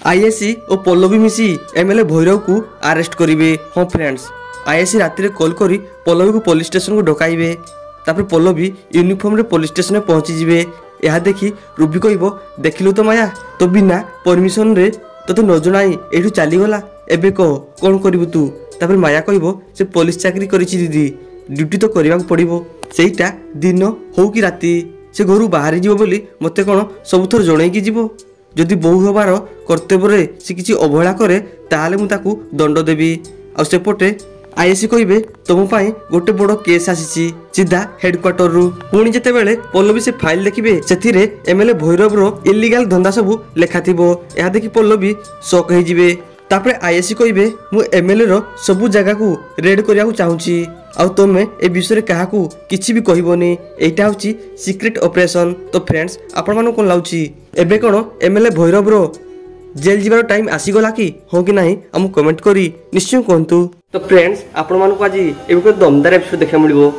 ISC और पल्लवी मिसी MLA Bhairav को अरेस्ट करेंगे। हाँ फ्रेंड्स, आईएससी रात कॉल करी पल्लवी को पुलिस स्टेशन को डकाइबे। तापर पल्लवी यूनिफॉर्म रे पुलिस स्टेशन में पहुंची जिवे। यह देखी रूबी कहबो, देखिलु तो माया, तो बिना परमिशन रे तो न जनाई एठू चलीगला, एबे कह कौन करू तू। तापर माया कहबो, से पुलिस चाकरी करिछि दीदी, ड्यूटी तो करबा पड़िबो, सेटा दिन हो कि राति। से घर बाहरी जीवो बोली मते कोन सबुथर जणैकी जीवो। जदि बहु हबार कर्तव्य से किसी अवहेला करे ताले मु ताकू दंड देवी। आ सेपटे आईएससी कहबे, तुम पाई गोटे बड़ केस आसीछि सीधा हेडक्वार्टर रु। पुणी जेतेबेले पल्लवी से फाइल देखिबे, सेथिरे एमएलए भैरव रो इलीगल धंदा सबू लेखा थिबो। यह देखि पल्लवी शॉक हो जिवे। तापरे आईएससी कहबे, मु एमएलए रो सबू जगह को रेड करिया को चाहूची, आ तुमे ए विषय काहाकू किछि भी कहबोनी। एटा होची सीक्रेट ऑपरेशन। तो फ्रेंड्स, आपण मानु कोन लाउची, एबे कोन एमएलए भैरव रो जेल जीवार टाइम आसीगला कि हाँ कि नहीं आम कमेंट करी निश्चय कहतु। तो फ्रेंड्स, आपण मानक आज एबे दमदार एपिसोड देखा मिलिबो।